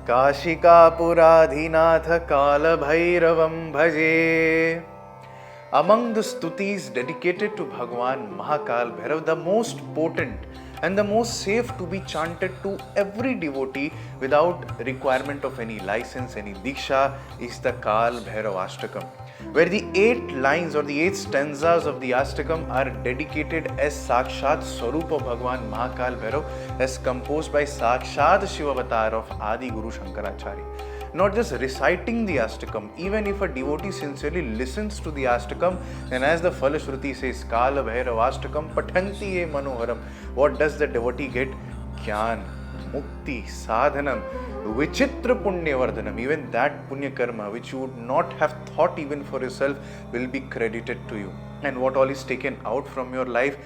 काशिकापुराधिनाथ कालभैरवं भजे. Among the stutis dedicated to Bhagwan Mahakal Bhairav, the most potent and the most safe to be chanted to every devotee without requirement of any license, any diksha, is the Kal Bhairav Ashtakam, where the 8 lines or the 8 stanzas of the Ashtakam are dedicated as Sakshat Swarup of Bhagwan Mahakal Bhairav, as composed by Sakshat Shivavatar of Adi Guru Shankaracharya. Not just reciting the Ashtakam, even if a devotee sincerely listens to the Ashtakam, then as the Falashruti says, Kala Bhairav Ashtakam Pathanti Ye Manoharam, what does the devotee get? Jnana, Mukti, Sadhanam, Vichitra Punyavardhanam. Even that Punya Karma, which you would not have thought even for yourself, will be credited to you. And what all is taken out from your life?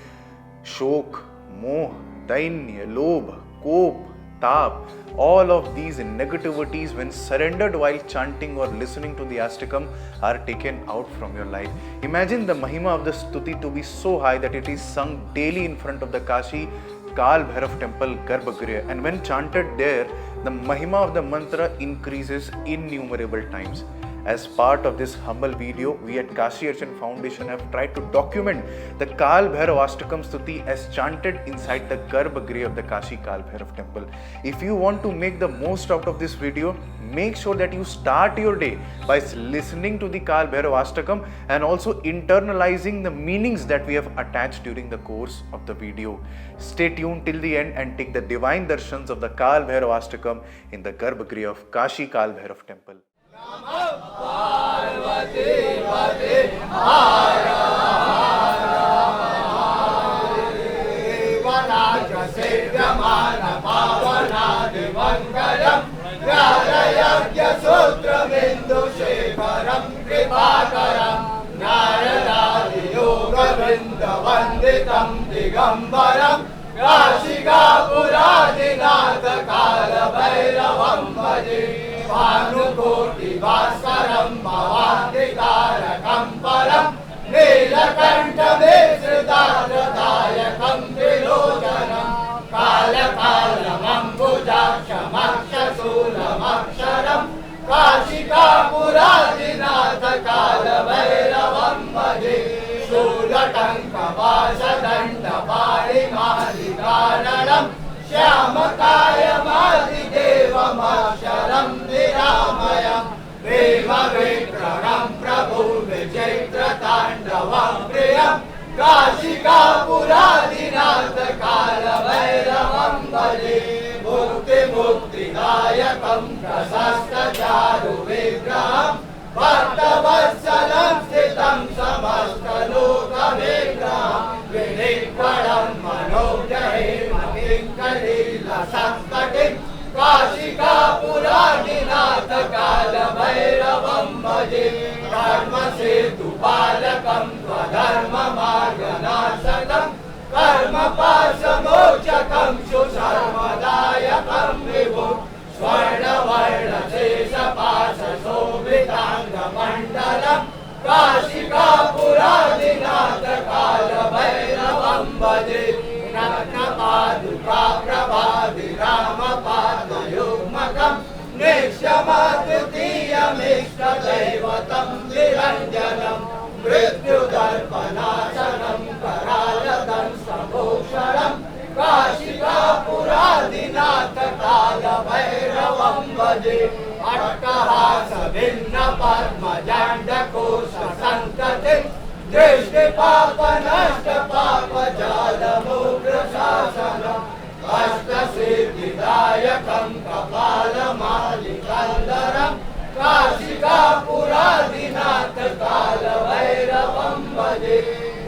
Shok, Moh, Dainya, Lobh, Kop, Tap, all of these negativities, when surrendered while chanting or listening to the Ashtakam, are taken out from your life. Imagine the Mahima of the Stuti to be so high that it is sung daily in front of the Kashi Kal Bhairav temple Garbhagriha, and when chanted there, the Mahima of the mantra increases innumerable times. As part of this humble video, we at Kashi Archan Foundation have tried to document the Kal Bhairav Ashtakam Stuti as chanted inside the Garbhagriha of the Kashi Kal Bhairav temple. If you want to make the most out of this video, make sure that you start your day by listening to the Kal Bhairav Ashtakam and also internalizing the meanings that we have attached during the course of the video. Stay tuned till the end and take the divine darshans of the Kal Bhairav Ashtakam in the Garbhagriha of Kashi Kal Bhairav temple. Parvati Pati Hara Vanaja Sevyamana Pavana Divangaram Yarayagya Sutra Bindu Shevaram Kripakaram Narayadi Yoga Vrinda Vanditam Digambaram Kashika Puradinatha Kala Bhairavam Bhaje Bhanukoti Bhaskaram Bhavantikarakam Param Nilakanta Visridadradayakam Trilojanam Kala Kalam Ambujakshamakshasulam Aksharam Kashika Puradinatha Kala Bhairavam Bhaje Shulatanka Vasadanda Parimadikaranam Shyamakaya Madhidevam Aksharam Viramayam Prema Vikraram Prabhu Vichitra Tandavam Priyam Kashika Puradinatha Kala Bhairavam Bhaje Mukti Mukti Dayakam Prasasta Charu Vigraham Bhaktavasalam Stitam Samasta Loka Vigraham Vinikvaram Manojahema Kalila Saskatim Kashika Puradinatha Kala Bhairavam Bhaje Karma Setu Palakam Twadharma Marganasakam Karma Pasamochakam Shusharmadayakam Vibhum Swarna Varna Sesa Pasa Sobhitanga Mandalam Kashika Puradinatha Kala Bhairavam Bhaje Paduka Prabhadi Rama Pada Yugmakam Nishamadutiyam Ishta Devatam Niranjanam Mrityu Darpanasanam Karaladam Samosharam Kashika Puradinatha Kala Bhairavam Bhaje Attahasa Vinna Padma Jandakosa Sankatim Drishti Papa Nashta Papa Jala Mukra Sasanam Ashta Siddhidayakam Kapala Malikandaram Kashika Puradinatha Kala Bhairavam Bhaje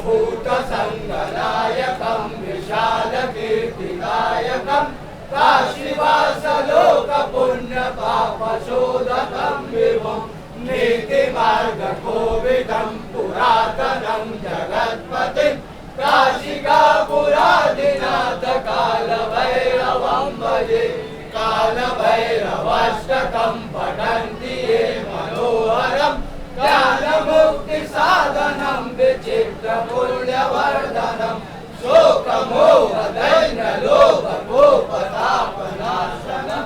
Bhuta Sangalayakam Vishala Kirtidayakam Kashivasa Loka Punya Papa Shodakam Vibhum Niti Marga Kovidam Puratanam Jagatpatim Kashika Puradinatha Kala Bhairavam Bhaje Kala Bhairavashtakam Patanti Ye Manoharam Jnana Mukti Sadhanam Vichitra Punyavardhanam Shoka Moha Daina Lobha Kopa Tapanasanam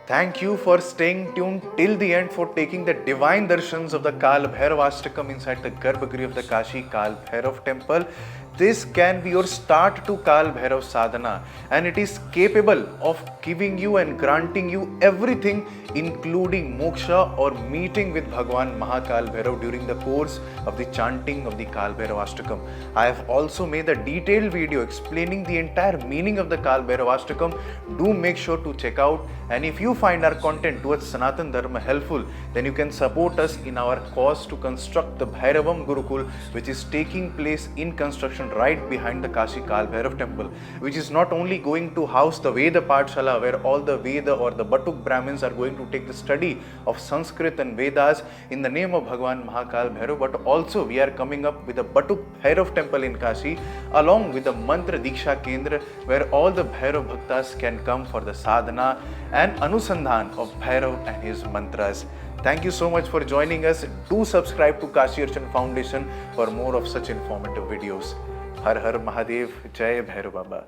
Thank you for staying tuned till the end, for taking the divine darshans of the Kal Bhairavashtakam inside the Garbhagriha of the Kashi Kal Bhairav temple. This can be your start to Kal Bhairav sadhana, and it is capable of giving you and granting you everything, including moksha or meeting with Bhagwan Mahakal Bhairav during the course of the chanting of the Kal Bhairavashtakam. I have also made a detailed video explaining the entire meaning of the Kal Bhairavashtakam. Do make sure to check out, and if you find our content towards Sanatan Dharma helpful, then you can support us in our cause to construct the Bhairavam Gurukul, which is taking place in construction right behind the Kashi Kal Bhairav temple, which is not only going to house the Veda Pathshala, where all the Veda or the Batuk Brahmins are going to take the study of Sanskrit and Vedas in the name of Bhagwan Mahakal Bhairav, but also we are coming up with a Batuk Bhairav temple in Kashi, along with the Mantra Diksha Kendra, where all the Bhairav Bhaktas can come for the sadhana and anusandhan of Bhairav and his mantras. Thank you so much for joining us. Do subscribe to Kashi Archan Foundation for more of such informative videos. Har Har Mahadev, Jai Bhairav Baba.